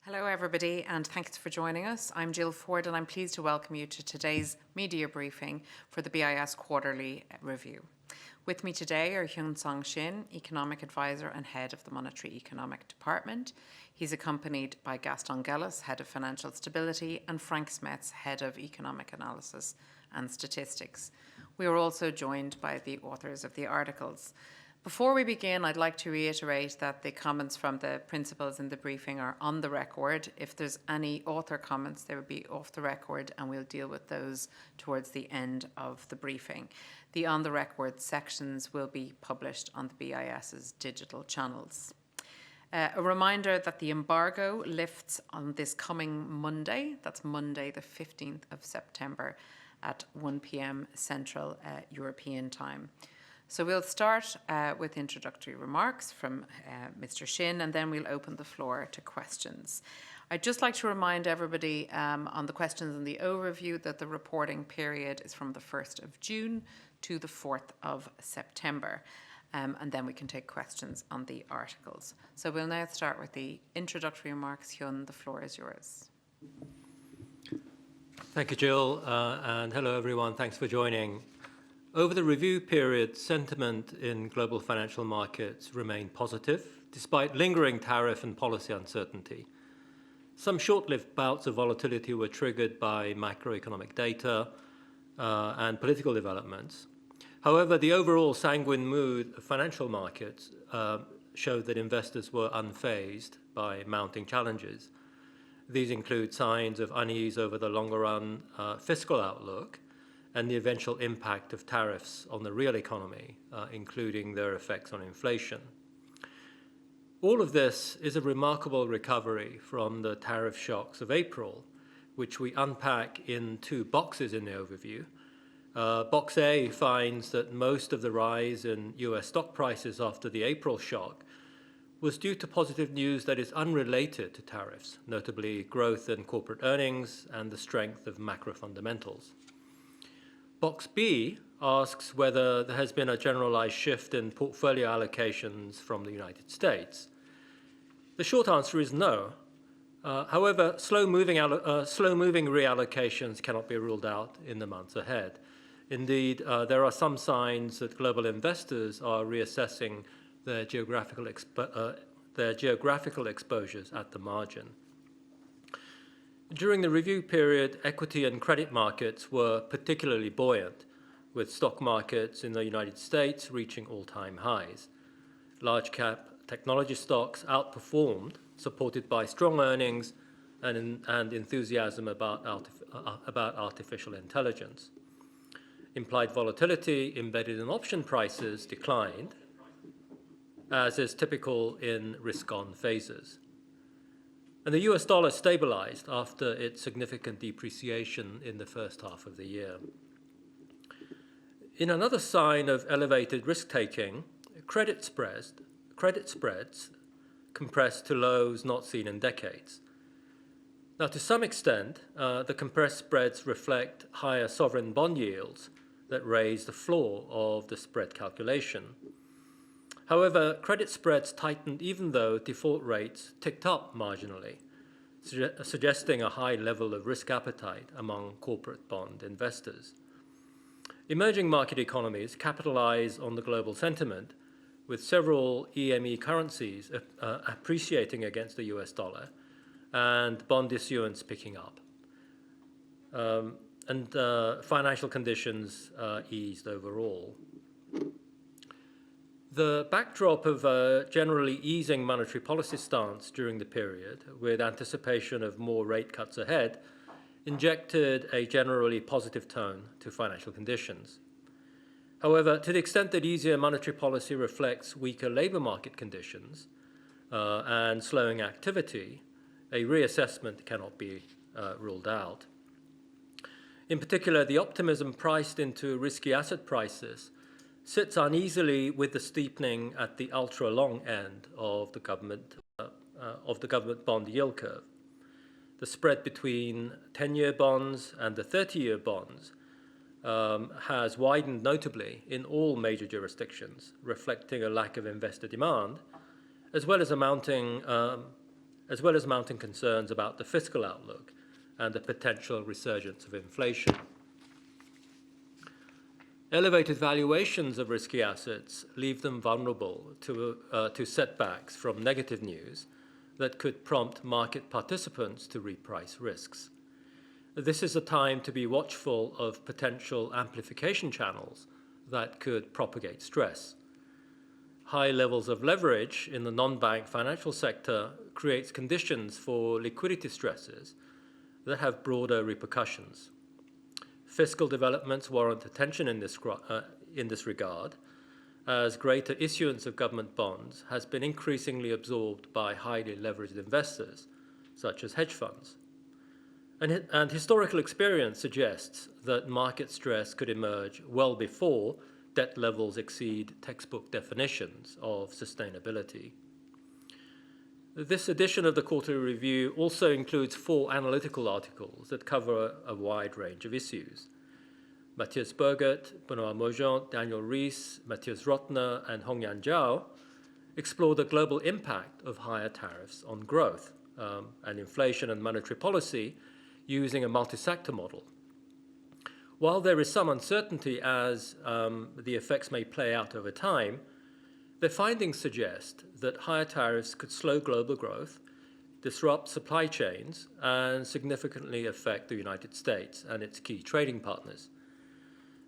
Hello everybody and thanks for joining us. I'm Jill Ford and I'm pleased to welcome you to today's media briefing for the BIS Quarterly review. With me today are Hyun Song Shin, Economic Advisor and Head of the Monetary Economic Department. He's accompanied by Gaston, Head of Financial Stability, and Frank Smets, Head of Economic Analysis and Statistics. We are also joined by the authors of the articles. Before we begin, I'd like to reiterate that the comments from the principals in the briefing are on the record. If there's any author comments, they will be off the record and we'll deal with those towards the end of the briefing. The on the record sections will be published on the BIS's digital channels. A reminder that the embargo lifts on this coming Monday. That's Monday the 15th of September at 1 p.m. Central European Time. So we'll start with introductory remarks from Mr. Shin, and then we'll open the floor to questions. I'd just like to remind everybody on the questions and the overview that the reporting period is from the 1st of June to the 4th of September. And then we can take questions on the articles. So we'll now start with the introductory remarks. Hyun, the floor is yours. Thank you, Jill, and hello everyone. Thanks for joining. Over the review period, sentiment in global financial markets remained positive, despite lingering tariff and policy uncertainty. Some short-lived bouts of volatility were triggered by macroeconomic data and political developments. However, the overall sanguine mood of financial markets showed that investors were unfazed by mounting challenges. These include signs of unease over the longer-run fiscal outlook and the eventual impact of tariffs on the real economy, including their effects on inflation. All of this is a remarkable recovery from the tariff shocks of April, which we unpack in two boxes in the overview. Box A finds that most of the rise in US stock prices after the April shock was due to positive news that is unrelated to tariffs, notably growth in corporate earnings and the strength of macro fundamentals. Box B asks whether there has been a generalized shift in portfolio allocations from the United States. The short answer is no. However, slow-moving reallocations cannot be ruled out in the months ahead. Indeed, there are some signs that global investors are reassessing their geographical exposures at the margin. During the review period, equity and credit markets were particularly buoyant, with stock markets in the United States reaching all-time highs. Large-cap technology stocks outperformed, supported by strong earnings and enthusiasm about artificial intelligence. Implied volatility embedded in option prices declined, as is typical in risk-on phases. And the US dollar stabilized after its significant depreciation in the first half of the year. In another sign of elevated risk-taking, credit spreads compressed to lows not seen in decades. Now, to some extent, the compressed spreads reflect higher sovereign bond yields that raise the floor of the spread calculation. However, credit spreads tightened even though default rates ticked up marginally, suggesting a high level of risk appetite among corporate bond investors. Emerging market economies capitalize on the global sentiment, with several EME currencies appreciating against the US dollar and bond issuance picking up. And financial conditions eased overall. The backdrop of a generally easing monetary policy stance during the period, with anticipation of more rate cuts ahead, injected a generally positive tone to financial conditions. However, to the extent that easier monetary policy reflects weaker labour market conditions and slowing activity, a reassessment cannot be ruled out. In particular, the optimism priced into risky asset prices sits uneasily with the steepening at the ultra-long end of the government bond yield curve. The spread between 10-year bonds and the 30-year bonds has widened notably in all major jurisdictions, reflecting a lack of investor demand, as well as a mounting as well as mounting concerns about the fiscal outlook and the potential resurgence of inflation. Elevated valuations of risky assets leave them vulnerable to setbacks from negative news that could prompt market participants to reprice risks. This is a time to be watchful of potential amplification channels that could propagate stress. High levels of leverage in the non-bank financial sector creates conditions for liquidity stresses that have broader repercussions. Fiscal developments warrant attention in this regard, as greater issuance of government bonds has been increasingly absorbed by highly leveraged investors, such as hedge funds. And historical experience suggests that market stress could emerge well before debt levels exceed textbook definitions of sustainability. This edition of the Quarterly Review also includes 4 analytical articles that cover a wide range of issues. Matthias Bergert, Benoit Mogent, Daniel Rees, Matthias Rottner, and Hongyan Zhao explore the global impact of higher tariffs on growth and inflation and monetary policy using a multi-sector model. While there is some uncertainty as the effects may play out over time, their findings suggest that higher tariffs could slow global growth, disrupt supply chains, and significantly affect the United States and its key trading partners.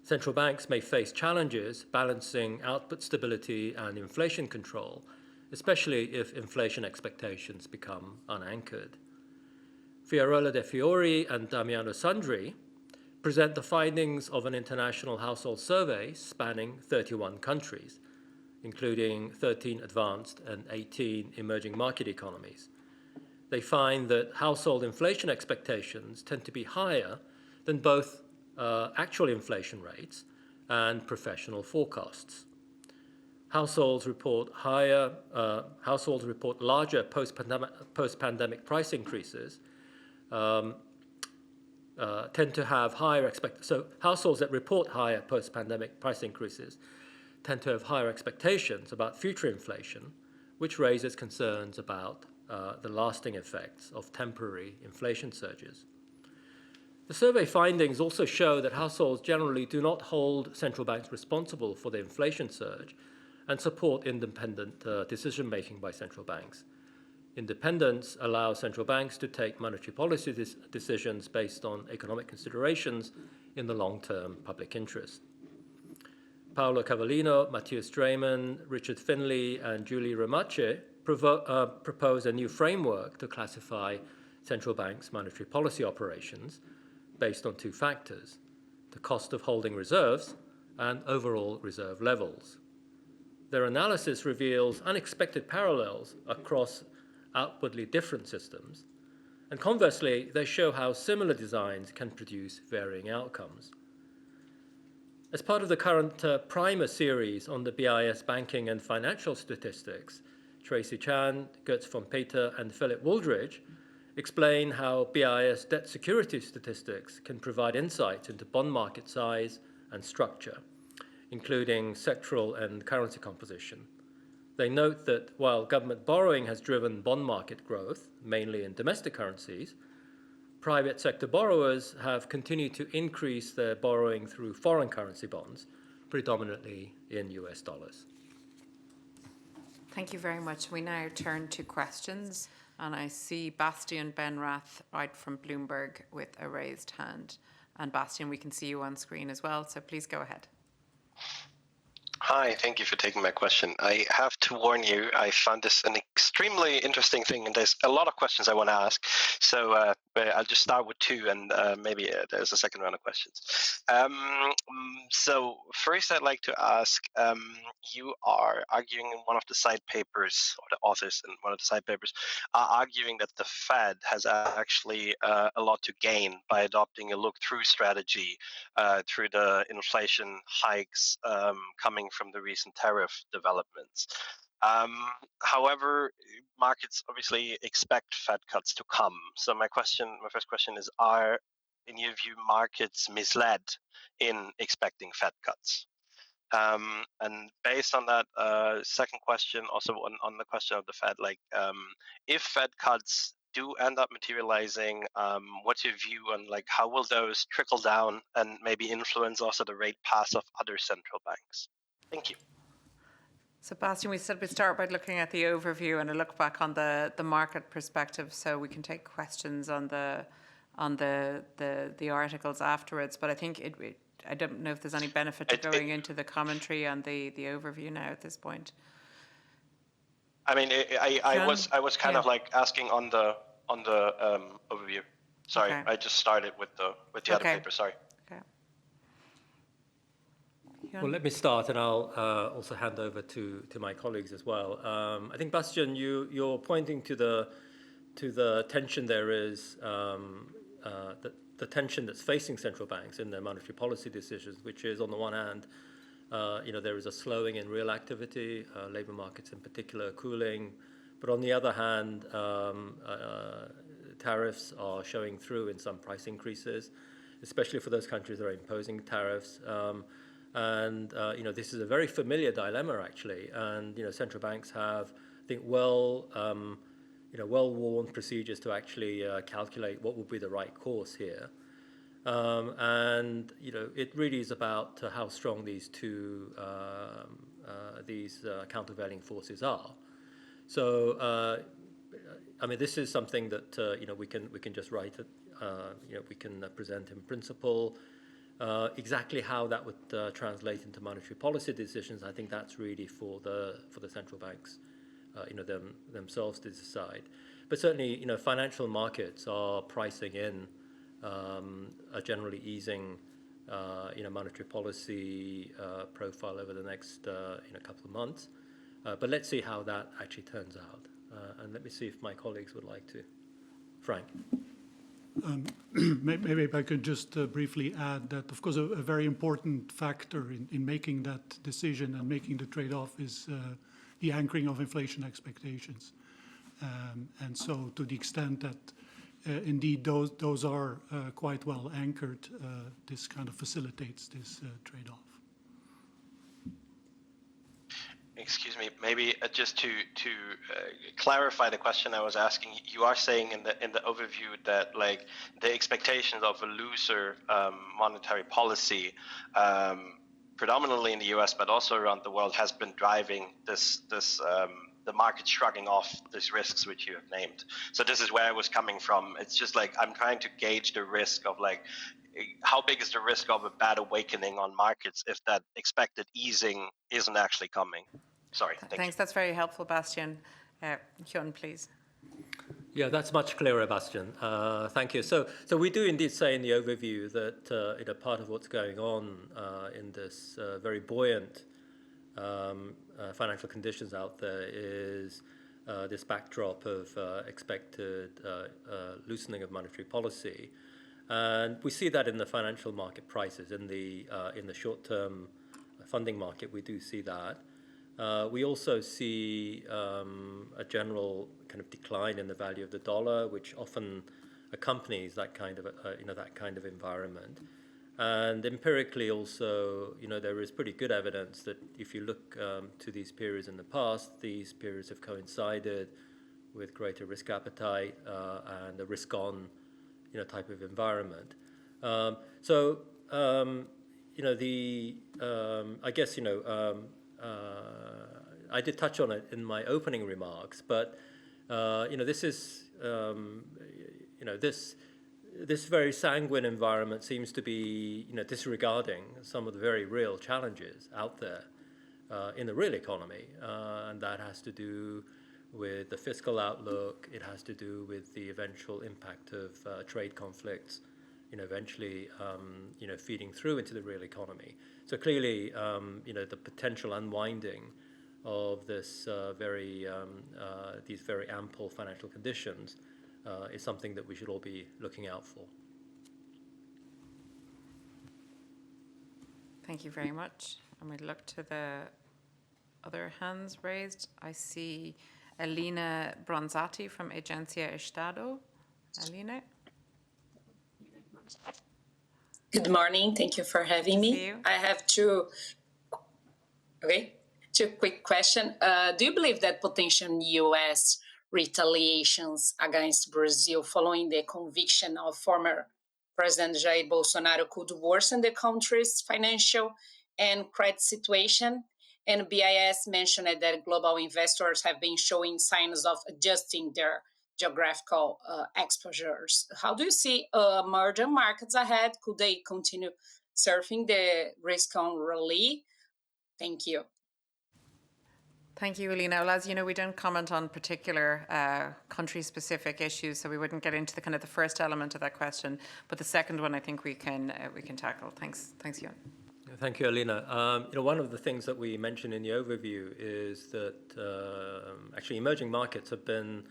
Central banks may face challenges balancing output stability and inflation control, especially if inflation expectations become unanchored. Fiorola De Fiori and Damiano Sandri present the findings of an international household survey spanning 31 countries, including 13 advanced and 18 emerging market economies. They find that household inflation expectations tend to be higher than both actual inflation rates and professional forecasts. Households report larger post-pandemic price increases, tend to have higher so households that report higher post-pandemic price increases tend to have higher expectations about future inflation, which raises concerns about the lasting effects of temporary inflation surges. The survey findings also show that households generally do not hold central banks responsible for the inflation surge and support independent decision-making by central banks. Independence allows central banks to take monetary policy decisions based on economic considerations in the long-term public interest. Paolo Cavallino, Matthias Drayman, Richard Finley, and Julie Ramache propose a new framework to classify central banks' monetary policy operations based on 2 factors: the cost of holding reserves and overall reserve levels. Their analysis reveals unexpected parallels across outwardly different systems, and conversely, they show how similar designs can produce varying outcomes. As part of the current primer series on the BIS banking and financial statistics, Tracy Chan, Götz von Peter, and Philip Wooldridge explain how BIS debt security statistics can provide insights into bond market size and structure, including sectoral and currency composition. They note that while government borrowing has driven bond market growth, mainly in domestic currencies, private sector borrowers have continued to increase their borrowing through foreign currency bonds, predominantly in US dollars. Thank you very much. We now turn to questions, and I see Bastian Benrath out from Bloomberg with a raised hand. And Bastian, we can see you on screen as well, so please go ahead. Hi, thank you for taking my question. I have to warn you, I found this an extremely interesting thing, and there's a lot of questions I want to ask. So I'll just start with 2, and maybe there's a second round of questions. So first, I'd like to ask, you are arguing in one of the side papers, or the authors in one of the side papers, are arguing that the Fed has actually a lot to gain by adopting a look-through strategy through the inflation hikes coming from the recent tariff developments. However, markets obviously expect Fed cuts to come. So my first question is, are, in your view, markets misled in expecting Fed cuts? And based on that second question, also on the question of the Fed, if Fed cuts do end up materializing, what's your view on how will those trickle down and maybe influence also the rate path of other central banks? Thank you. Sebastian, we said we'd start by looking at the overview and a look back on the market perspective, so we can take questions on the articles afterwards. But I think I don't know if there's any benefit to going into the commentary on the overview now at this point. I mean, I was kind of asking on the overview. Sorry, okay. I just started with the other paper. Sorry. Okay. Well, let me start, and I'll also hand over to my colleagues as well. I think, Bastian, you're pointing to the tension there is, the tension that's facing central banks in their monetary policy decisions, which is, on the one hand, there is a slowing in real activity, labor markets in particular cooling, but on the other hand, tariffs are showing through in some price increases, especially for those countries that are imposing tariffs. And this is a very familiar dilemma, actually. And central banks have, I think, well-worn procedures to actually calculate what would be the right course here. And it really is about how strong these two countervailing forces are. So I mean, this is something that we can just write. We can present in principle. Exactly how that would translate into monetary policy decisions, I think that's really for the central banks, themselves to decide. But certainly, financial markets are pricing in a generally easing, monetary policy profile over the next couple of months. But let's see how that actually turns out. And let me see if my colleagues would like to. Frank. Maybe if I could just briefly add that, of course, a very important factor in making that decision and making the trade-off is the anchoring of inflation expectations. And so to the extent that indeed those are quite well anchored, this kind of facilitates this trade-off. Excuse me, maybe just to clarify the question I was asking, you are saying in the overview that the expectations of a looser monetary policy, predominantly in the US but also around the world, has been driving the market shrugging off these risks which you have named. So this is where I was coming from. It's just I'm trying to gauge the risk of how big is the risk of a bad awakening on markets if that expected easing isn't actually coming? Sorry. Thanks. That's very helpful, Bastian. Hyun, please. Yeah, that's much clearer, Bastian. Thank you. So we do indeed say in the overview that part of what's going on in this very buoyant financial conditions out there is this backdrop of expected loosening of monetary policy. And we see that in the financial market prices, in the short-term funding market. We do see that. We also see a general kind of decline in the value of the dollar, which often accompanies that kind of environment. And empirically, also, there is pretty good evidence that if you look to these periods in the past, these periods have coincided with greater risk appetite and a risk-on type of environment. I guess I did touch on it in my opening remarks, but this is this very sanguine environment seems to be disregarding some of the very real challenges out there in the real economy, and that has to do with the fiscal outlook. It has to do with the eventual impact of trade conflicts, eventually, feeding through into the real economy. So clearly, the potential unwinding of this these very ample financial conditions is something that we should all be looking out for. Thank you very much. And we look to the other hands raised. I see Elena Bronzati from Agenzia Estado. Elena? Good morning. Thank you for having me. You. I have two Okay, two quick question. Do you believe that potential U.S. retaliations against Brazil following the conviction of former President Jair Bolsonaro could worsen the country's financial and credit situation? And BIS mentioned that global investors have been showing signs of adjusting their geographical exposures. How do you see emerging markets ahead? Could they continue surfing the risk-on rally? Thank you. Thank you, Alina. Well, as you know, we don't comment on particular country-specific issues, so we wouldn't get into the kind of the first element of that question. But the second one, I think we can tackle. Thanks, Hyun. Thank you, Alina. One of the things that we mentioned in the overview is that actually emerging markets have been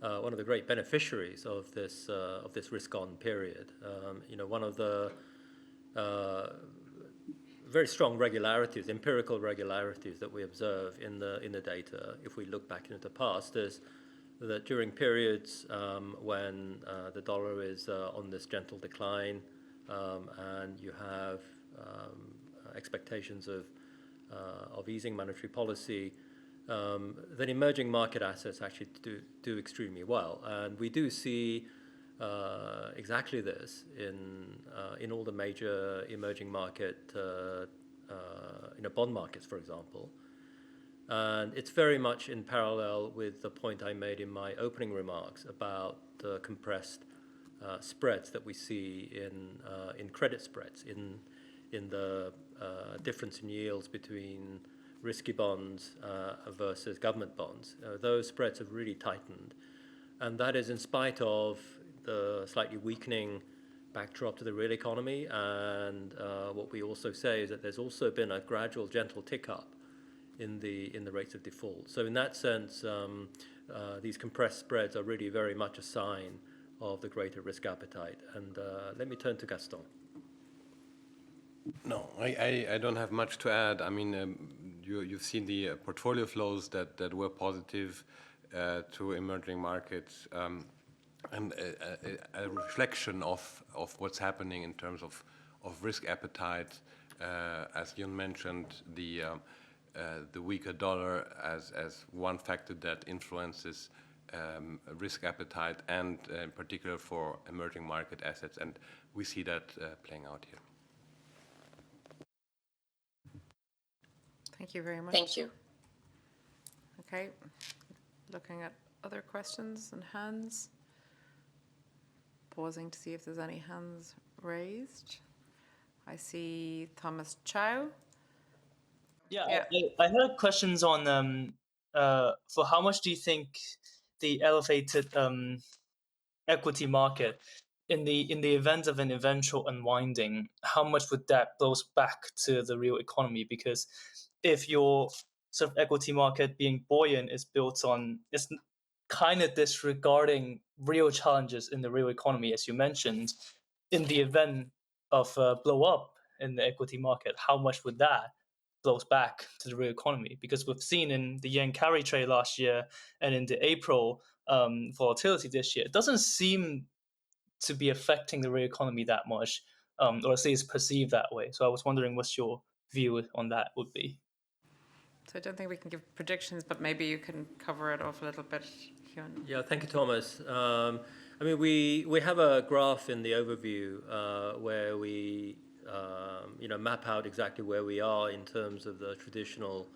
one of the great beneficiaries of this risk-on period. One of the very strong regularities, empirical regularities that we observe in the data, if we look back into the past, is that during periods when the dollar is on this gentle decline and you have expectations of easing monetary policy, then emerging market assets actually do extremely well, and we do see exactly this in all the major emerging market bond markets, for example. And it's very much in parallel with the point I made in my opening remarks about the compressed spreads that we see in credit spreads, in the difference in yields between risky bonds versus government bonds. Those spreads have really tightened, and that is in spite of the slightly weakening backdrop to the real economy. And what we also say is that there's also been a gradual, gentle tick up in the rates of default. So in that sense, these compressed spreads are really very much a sign of the greater risk appetite. And let me turn to Gaston. No, I don't have much to add. I mean, you've seen the portfolio flows that were positive to emerging markets, and a reflection of what's happening in terms of risk appetite. As Hyun mentioned, the weaker dollar as one factor that influences risk appetite, and in particular for emerging market assets, and we see that playing out here. Thank you very much. Thank you. Okay, looking at other questions and hands. Pausing to see if there's any hands raised. I see Thomas Chow. Yeah. I had questions on for how much do you think the elevated equity market in the event of an eventual unwinding, how much would that blows back to the real economy? Because if your sort of equity market being buoyant is built on, it's kind of disregarding real challenges in the real economy, as you mentioned, in the event of blow up in the equity market, how much would that blows back to the real economy? Because we've seen in the yen carry trade last year and in the April volatility this year, it doesn't seem to be affecting the real economy that much, or at least perceived that way. So I was wondering what your view on that would be. So I don't think we can give predictions, but maybe you can cover it off a little bit, Hyun. Yeah, thank you, Thomas. I mean, we have a graph in the overview where we map out exactly where we are in terms of the traditional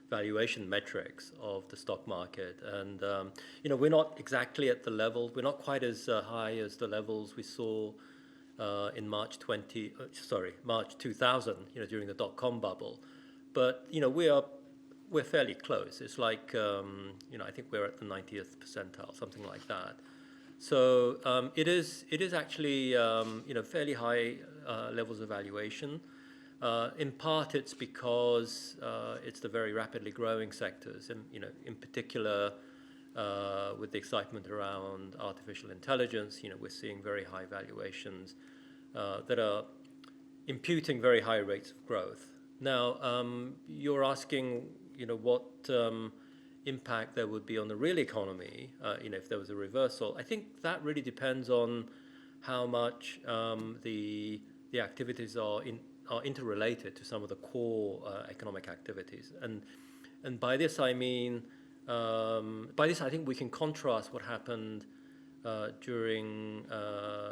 valuation metrics of the stock market. And, we're not exactly at the level, we're not quite as high as the levels we saw in March 2000, during the dot-com bubble. But, we're fairly close. It's like, I think we're at the 90th percentile, something like that. So it is actually, fairly high levels of valuation. In part, it's because it's the very rapidly growing sectors, and in particular, with the excitement around artificial intelligence, we're seeing very high valuations that are imputing very high rates of growth. Now, you're asking, what impact there would be on the real economy, if there was a reversal. I think that really depends on how much the activities are are interrelated to some of the core economic activities. And by this I mean, by this I think we can contrast what happened during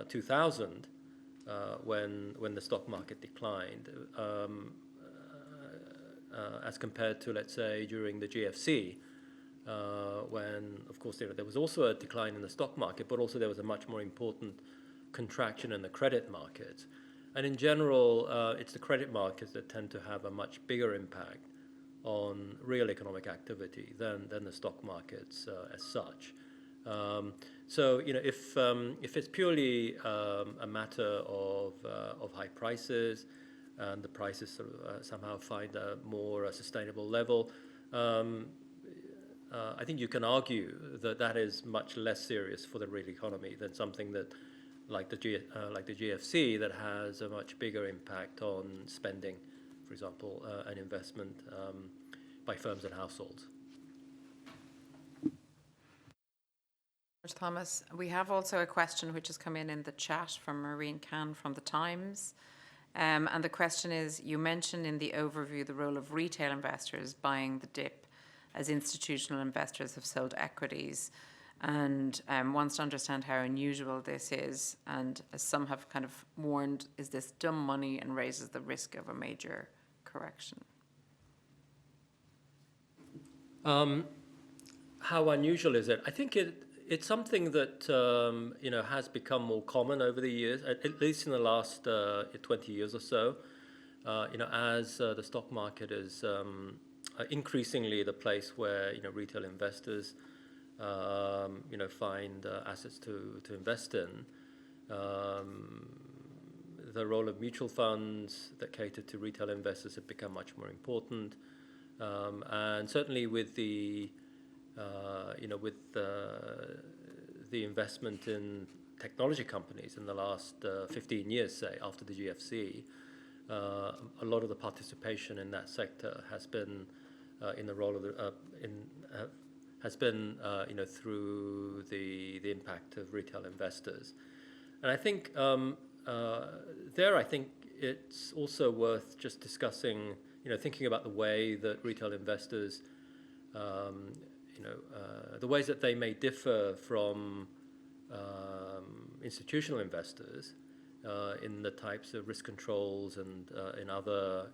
2000 when the stock market declined as compared to, let's say, during the GFC, when, of course, there was also a decline in the stock market, but also there was a much more important contraction in the credit markets. And in general, it's the credit markets that tend to have a much bigger impact on real economic activity than the stock markets as such. So, if it's purely a matter of high prices, and the prices sort of, somehow find a more sustainable level, I think you can argue that that is much less serious for the real economy than something that, like the GFC, that has a much bigger impact on spending, for example, and investment by firms and households. Thomas, we have also a question which has come in the chat from Maureen Can from The Times. And the question is, you mentioned in the overview the role of retail investors buying the dip as institutional investors have sold equities, and wants to understand how unusual this is, and as some have kind of warned, is this dumb money and raises the risk of a major correction? How unusual is it? I think it's something that has become more common over the years, at least in the last 20 years or so. As the stock market is increasingly the place where retail investors find assets to invest in. The role of mutual funds that cater to retail investors have become much more important, and certainly with the investment in technology companies in the last 15 years, say, after the GFC, a lot of the participation in that sector has been in the role of has been through the impact of retail investors. And I think I think it's also worth just discussing, thinking about the way that retail investors, the ways that they may differ from institutional investors in the types of risk controls and in other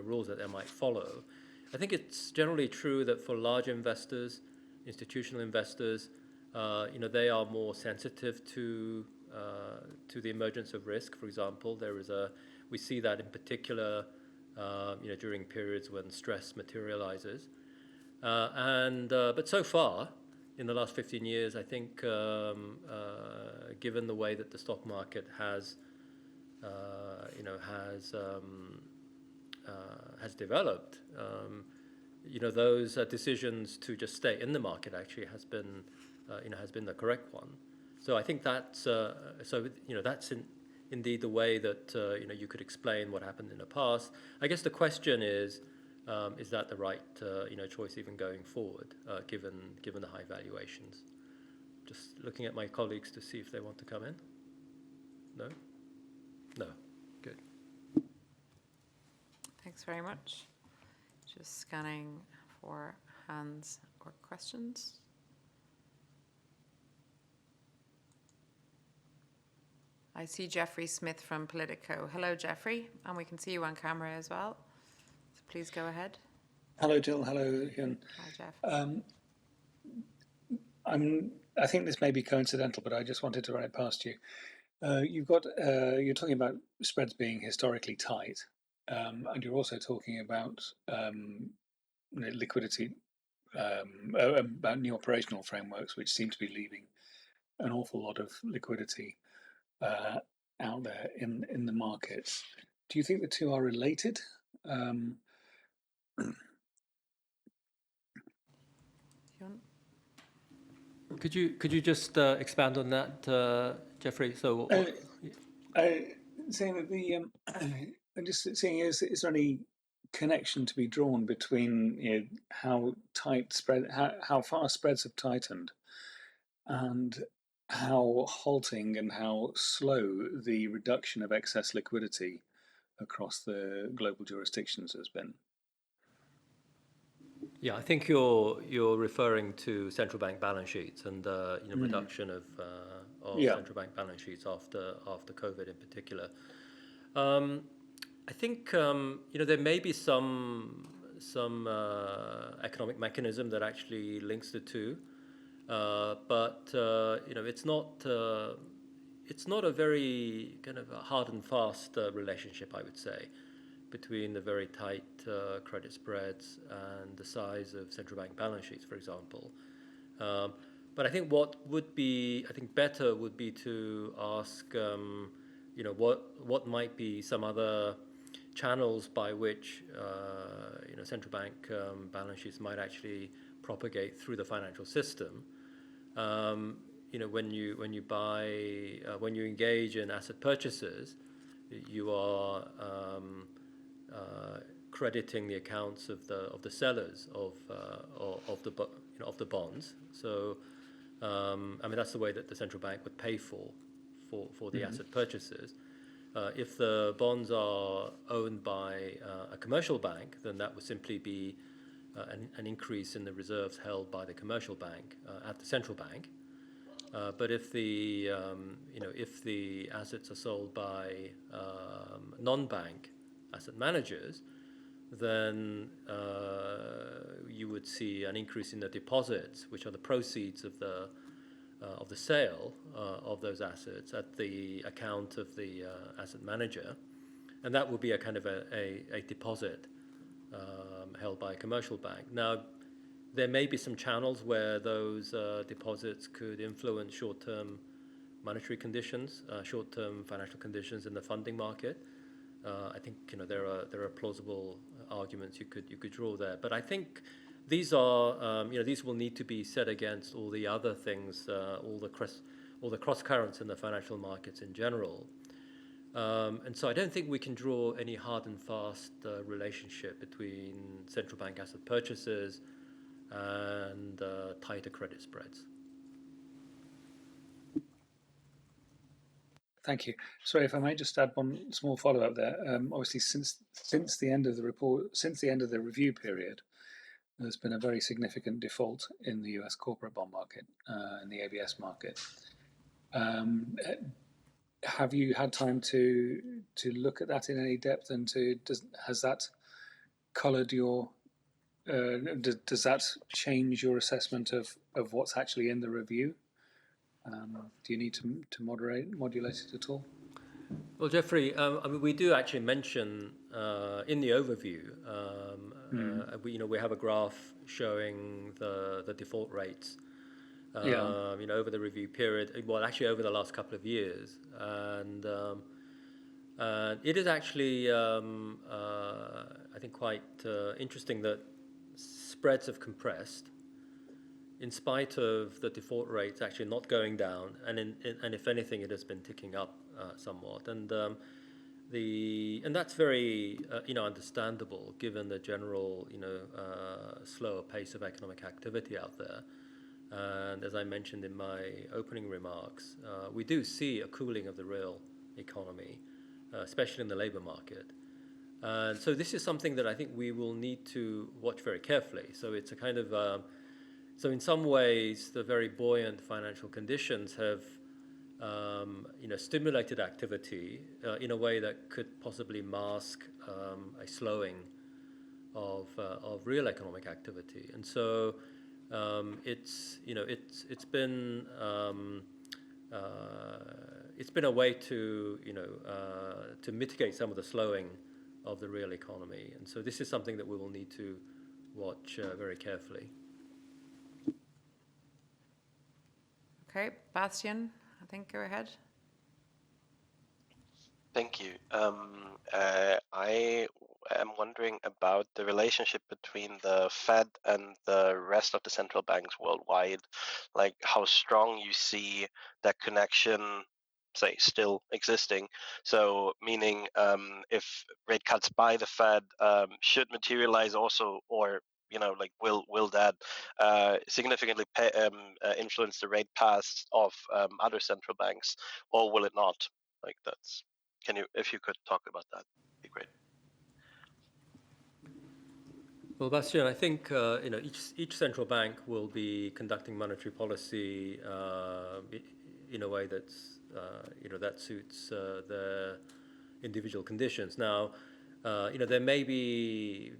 rules that they might follow. I think it's generally true that for large investors, institutional investors, they are more sensitive to the emergence of risk. For example, we see that in particular, during periods when stress materializes. But so far, in the last 15 years, I think, given the way that the stock market has developed, those decisions to just stay in the market actually has been the correct one. So I think that's that's indeed the way that you could explain what happened in the past. I guess the question is that the right choice even going forward, given the high valuations? Just looking at my colleagues to see if they want to come in. No? No. Good. Thanks very much. Just scanning for hands or questions. I see Jeffrey Smith from Politico. Hello, Jeffrey, and we can see you on camera as well. So please go ahead. Hello, Jill. Hello, Hyun. Hi, Jeff. I think this may be coincidental, but I just wanted to run it past you. You're talking about spreads being historically tight, and you're also talking about liquidity, about new operational frameworks, which seem to be leaving an awful lot of liquidity out there in the markets. Do you think the two are related? Could you just expand on that, Jeffrey? So, saying that I'm just seeing is there any connection to be drawn between how far spreads have tightened and how halting and how slow the reduction of excess liquidity across the global jurisdictions has been. Yeah, I think you're referring to central bank balance sheets and reduction of Yeah. central bank balance sheets after COVID in particular. I think there may be some economic mechanism that actually links the two, but it's not a very kind of a hard and fast relationship, I would say, between the very tight credit spreads and the size of central bank balance sheets, for example. But I think what would be, better would be to ask, what might be some other channels by which, central bank balance sheets might actually propagate through the financial system. When you engage in asset purchases, you are crediting the accounts of the sellers of the bonds. So that's the way that the central bank would pay for the asset purchases. If the bonds are owned by a commercial bank, then that would simply be an increase in the reserves held by the commercial bank at the central bank. But if the assets are sold by non-bank asset managers, then you would see an increase in the deposits, which are the proceeds of the sale of those assets at the account of the asset manager, and that would be a kind of a deposit held by a commercial bank. Now, there may be some channels where those deposits could influence short-term monetary conditions, short-term financial conditions in the funding market. I think there are plausible arguments you could draw there, but I think these are these will need to be set against all the other things, all the cross currents in the financial markets in general. And so I don't think we can draw any hard and fast relationship between central bank asset purchases and tighter credit spreads. Thank you. Sorry, if I might just add one small follow-up there. Obviously, since the end of the report, since the end of the review period, there's been a very significant default in the US corporate bond market, in the ABS market. Have you had time to look at that in any depth, and has that coloured your? Does that change your assessment of what's actually in the review? Do you need to modulate it at all? Well, Jeffrey, we do actually mention in the overview. We have a graph showing the default rates. Over the review period. Well, actually, over the last couple of years, and it is actually, I think, quite interesting that spreads have compressed in spite of the default rates actually not going down, and if anything, it has been ticking up somewhat, and that's very understandable given the general slower pace of economic activity out there. And as I mentioned in my opening remarks, we do see a cooling of the real economy, especially in the labor market. And so this is something that I think we will need to watch very carefully. So it's a kind of so in some ways, the very buoyant financial conditions have stimulated activity in a way that could possibly mask a slowing of real economic activity. And so it's been a way to mitigate some of the slowing of the real economy. And so this is something that we will need to watch very carefully. Okay, Bastian, I think go ahead. Thank you. I am wondering about the relationship between the Fed and the rest of the central banks worldwide, like how strong you see that connection, say, still existing. So meaning if rate cuts by the Fed should materialize also, or will that significantly influence the rate paths of other central banks, or will it not? If you could talk about that, it'd be great. Well, Bastian, I think each central bank will be conducting monetary policy in a way that's that suits their individual conditions. Now, there may be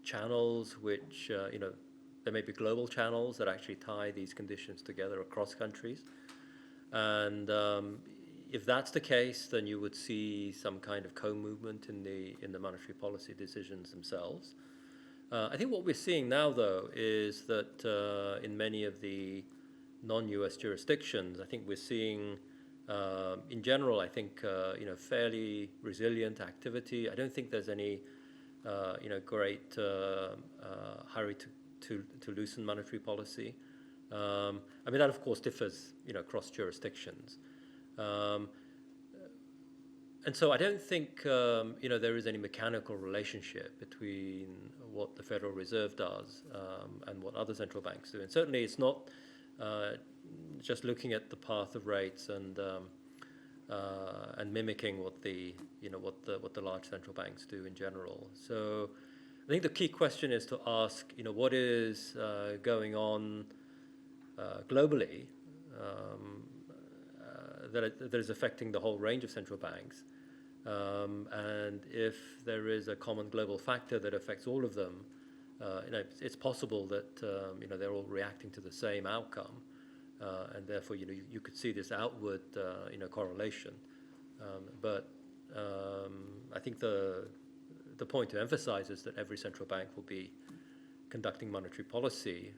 channels which there may be global channels that actually tie these conditions together across countries, and if that's the case, then you would see some kind of co-movement in the monetary policy decisions themselves. I think what we're seeing now, though, is that in many of the non-US jurisdictions, I think we're seeing, in general, I think fairly resilient activity. I don't think there's any great hurry to loosen monetary policy. I mean, that of course differs across jurisdictions. And so I don't think there is any mechanical relationship between what the Federal Reserve does and what other central banks do. And certainly it's not just looking at the path of rates and mimicking what the large central banks do in general. So I think the key question is to ask what is going on globally that is affecting the whole range of central banks, and if there is a common global factor that affects all of them, it's possible that they're all reacting to the same outcome, and therefore you could see this outward correlation. But I think the point to emphasize is that every central bank will be conducting monetary policy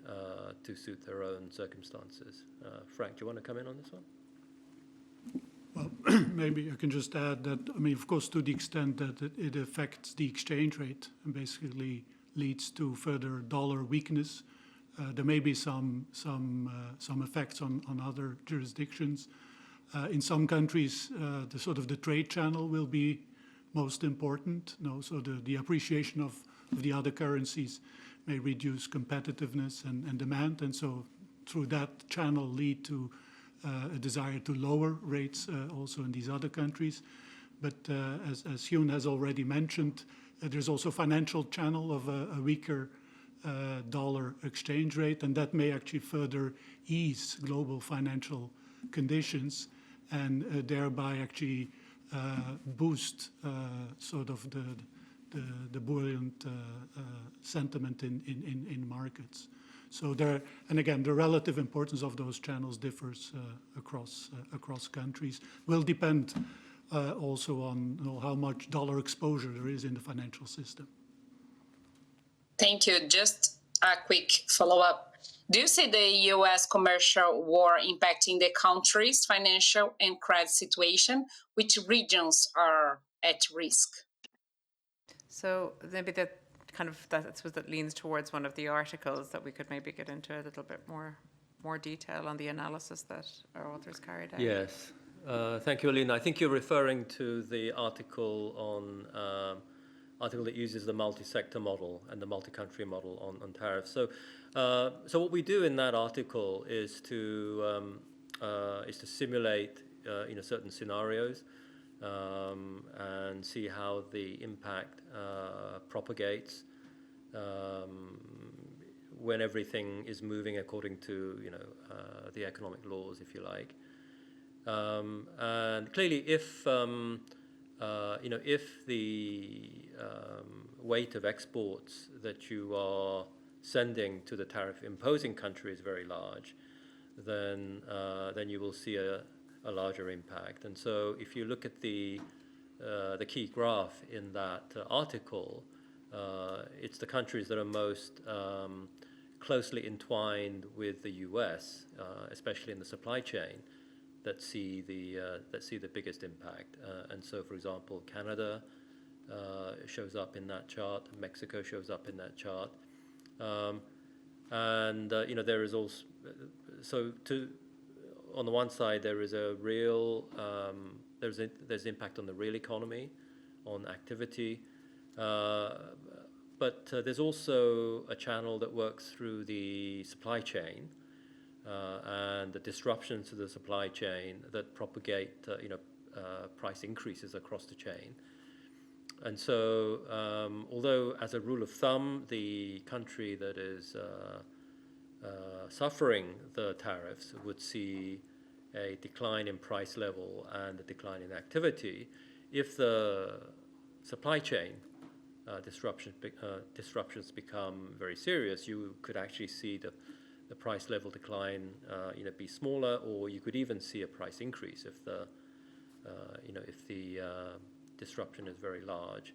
to suit their own circumstances. Frank, do you want to come in on this one? Well, maybe I can just add that, I mean, of course, to the extent that it affects the exchange rate and basically leads to further dollar weakness, there may be some effects on other jurisdictions. In some countries, the trade channel will be most important. So the appreciation of the other currencies may reduce competitiveness and demand, and so through that channel lead to a desire to lower rates also in these other countries. But as Hyun has already mentioned, there's also financial channel of a weaker dollar exchange rate, and that may actually further ease global financial conditions and thereby actually boost the buoyant sentiment in markets. So and again, the relative importance of those channels differs across countries. Will depend also on how much dollar exposure there is in the financial system. Thank you. Just a quick follow-up. Do you see the U.S. commercial war impacting the country's financial and credit situation? Which regions are at risk? So maybe that leans towards one of the articles that we could maybe get into a little bit more detail on the analysis that our authors carried out. Yes. Thank you, Alina. I think you're referring to the article that uses the multi-sector model and the multi-country model on tariffs. So what we do in that article is to simulate certain scenarios and see how the impact propagates when everything is moving according to the economic laws, if you like. And clearly, if the weight of exports that you are sending to the tariff-imposing country is very large, then you will see a larger impact. And so, if you look at the key graph in that article, it's the countries that are most closely entwined with the U.S., especially in the supply chain, that see the biggest impact. And so, for example, Canada shows up in that chart. Mexico shows up in that chart. There is also on the one side there is a real there's impact on the real economy, on activity, but there's also a channel that works through the supply chain. And the disruptions to the supply chain that propagate, price increases across the chain. And so, although as a rule of thumb, the country that is suffering the tariffs would see a decline in price level and a decline in activity, if the supply chain disruptions become very serious, you could actually see the price level decline be smaller, or you could even see a price increase if the disruption is very large.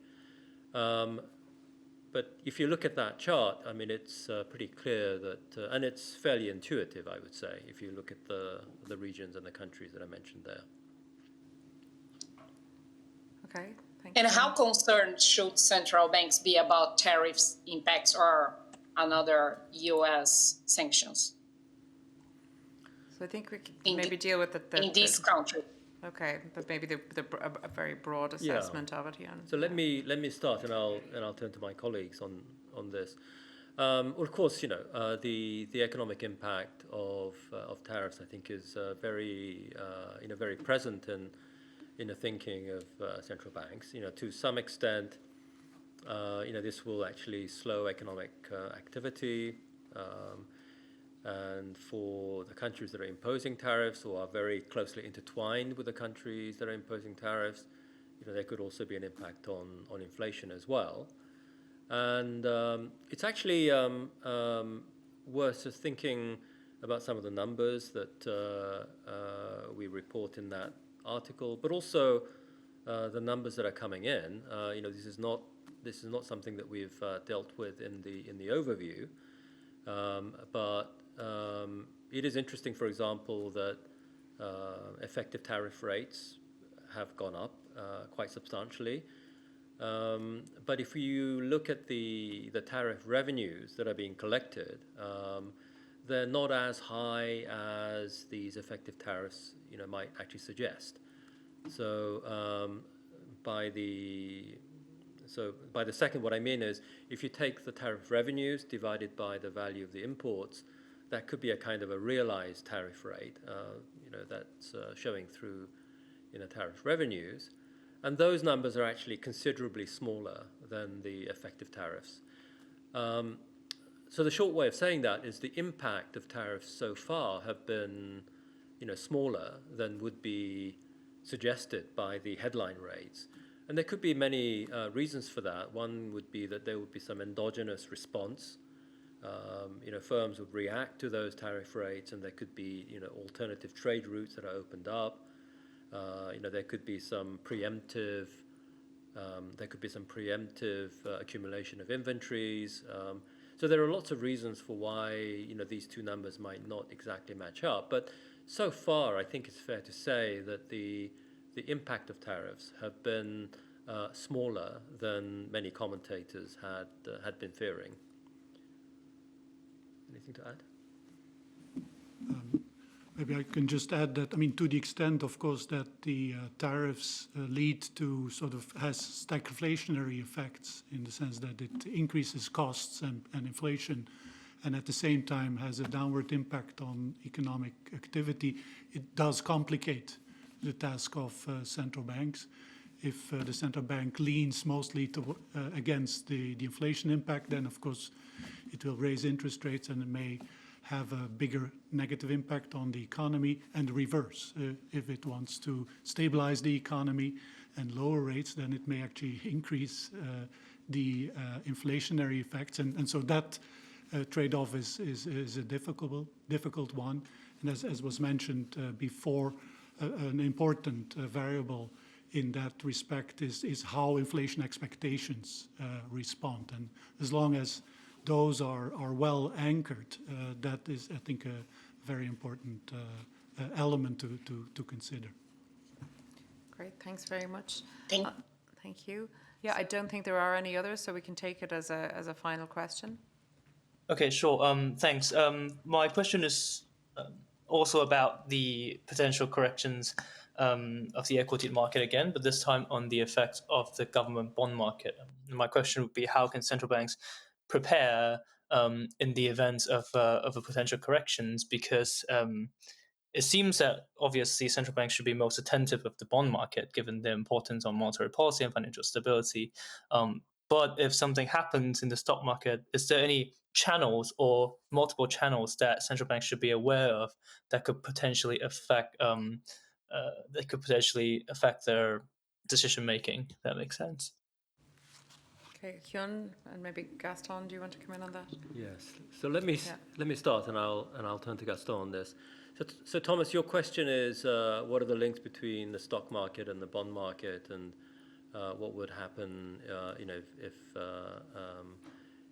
But if you look at that chart, I mean, it's pretty clear that, and it's fairly intuitive, I would say, if you look at the regions and the countries that I mentioned there. Okay, thank you. And how concerned should central banks be about tariffs impacts or another U.S. sanctions? So I think we can maybe deal with in this country. Okay, but maybe a very broad assessment of it, Hyun. So let me start, and I'll turn to my colleagues on this. Well, of course, the economic impact of tariffs, I think, is very present in the thinking of central banks. To some extent, this will actually slow economic activity. And for the countries that are imposing tariffs or are very closely intertwined with the countries that are imposing tariffs, there could also be an impact on inflation as well. And it's actually worth just thinking about some of the numbers that we report in that article, but also the numbers that are coming in. This is not something that we've dealt with in the overview, but it is interesting, for example, that effective tariff rates have gone up quite substantially. But if you look at the tariff revenues that are being collected, they're not as high as these effective tariffs might actually suggest. So by the second, what I mean is, if you take the tariff revenues divided by the value of the imports, that could be a kind of a realized tariff rate, that's showing through tariff revenues. And those numbers are actually considerably smaller than the effective tariffs. So the short way of saying that is the impact of tariffs so far have been, smaller than would be suggested by the headline rates. And there could be many reasons for that. One would be that there would be some endogenous response. Firms would react to those tariff rates, and there could be, alternative trade routes that are opened up. There could be some preemptive. Accumulation of inventories. So there are lots of reasons for why these two numbers might not exactly match up. But so far, I think it's fair to say that the impact of tariffs have been smaller than many commentators had been fearing. Anything to add? Maybe I can just add that, to the extent, of course, that the tariffs lead to has stagflationary effects in the sense that it increases costs and inflation, and at the same time has a downward impact on economic activity, it does complicate the task of central banks. If the central bank leans mostly against the inflation impact, then of course it will raise interest rates and it may have a bigger negative impact on the economy, and the reverse. If it wants to stabilize the economy and lower rates, then it may actually increase the inflationary effects. And so that trade-off is a difficult one. And as was mentioned before, an important variable in that respect is how inflation expectations respond. And as long as those are well anchored, that is, I think, a very important element to consider. Great, thanks very much. Thank you. Yeah, I don't think there are any others, so we can take it as a final question. Okay, sure. Thanks. My question is also about the potential corrections of the equity market again, but this time on the effect of the government bond market. My question would be, how can central banks prepare in the event of a potential corrections? Because it seems that obviously central banks should be most attentive of the bond market, given their importance on monetary policy and financial stability. But if something happens in the stock market, is there any channels or multiple channels that central banks should be aware of that could potentially affect their decision making? If that makes sense. Okay, Hyun and maybe Gaston, do you want to come in on that? Yes. So let me start, and I'll turn to Gaston on this. So Thomas, your question is what are the links between the stock market and the bond market, and what would happen,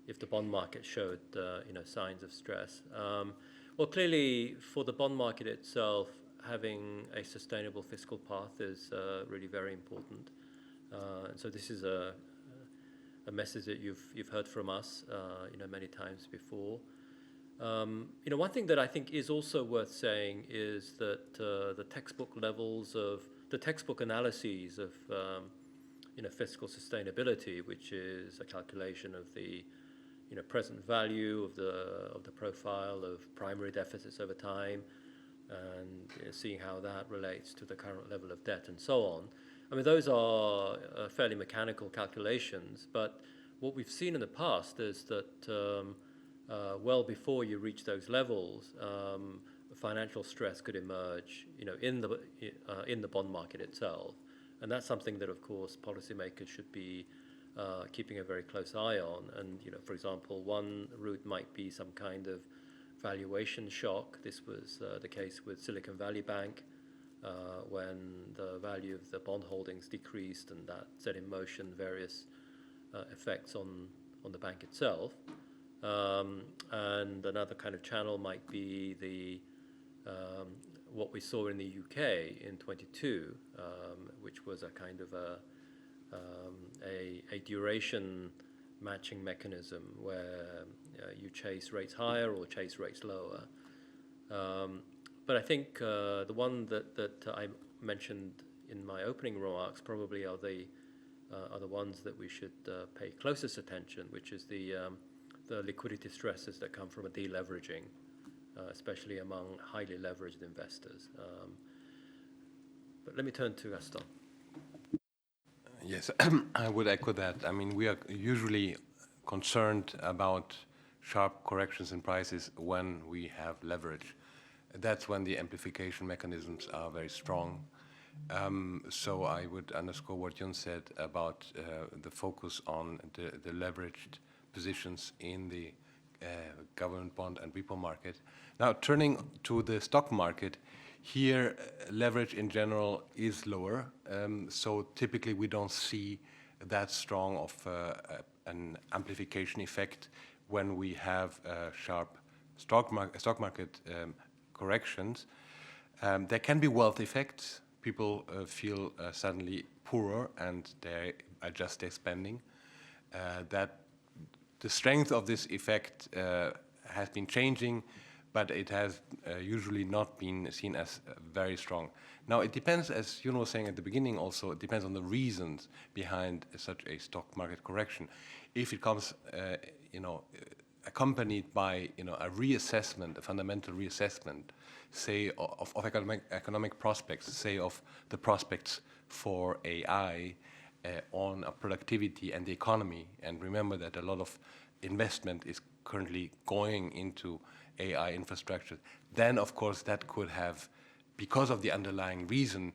if the bond market showed signs of stress? Well, clearly for the bond market itself, having a sustainable fiscal path is really very important. And so this is a message that you've heard from us, many times before. One thing that I think is also worth saying is that the textbook analyses of fiscal sustainability, which is a calculation of the present value of the profile of primary deficits over time, and seeing how that relates to the current level of debt and so on. I mean, those are fairly mechanical calculations, but what we've seen in the past is that well before you reach those levels, financial stress could emerge, in the bond market itself, and that's something that, of course, policymakers should be keeping a very close eye on. And for example, one route might be some kind of valuation shock. This was the case with Silicon Valley Bank, when the value of the bond holdings decreased, and that set in motion various effects on the bank itself. And another kind of channel might be the what we saw in the UK in 22, which was a kind of a duration matching mechanism where you chase rates higher or chase rates lower. But I think the one that I mentioned in my opening remarks probably are the ones that we should pay closest attention, which is the liquidity stresses that come from a deleveraging, especially among highly leveraged investors. But let me turn to Gaston. Yes, I would echo that. I mean, we are usually concerned about sharp corrections in prices when we have leverage. That's when the amplification mechanisms are very strong. So I would underscore what Hyun said about the focus on the leveraged positions in the government bond and repo market. Now, turning to the stock market, here leverage in general is lower. So typically we don't see that strong of an amplification effect when we have sharp stock market corrections. There can be wealth effects. People feel suddenly poorer and they adjust their spending. That the strength of this effect has been changing, but it has usually not been seen as very strong. Now, it depends, as Hyun was saying at the beginning also, it depends on the reasons behind such a stock market correction. If it comes, accompanied by, a reassessment, a fundamental reassessment, say, of economic prospects, say, of the prospects for AI, on productivity and the economy, and remember that a lot of investment is currently going into AI infrastructure, then of course that could have, because of the underlying reason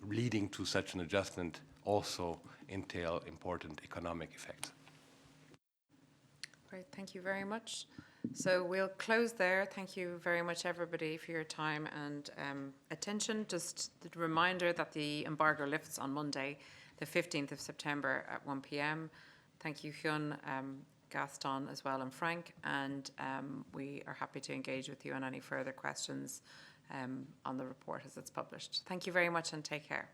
leading to such an adjustment, also entail important economic effects. Great, thank you very much. So we'll close there. Thank you very much, everybody, for your time and attention. Just a reminder that the embargo lifts on Monday, the 15th of September at 1 p.m. Thank you, Hyun, Gaston as well, and Frank. And we are happy to engage with you on any further questions on the report as it's published. Thank you very much and take care.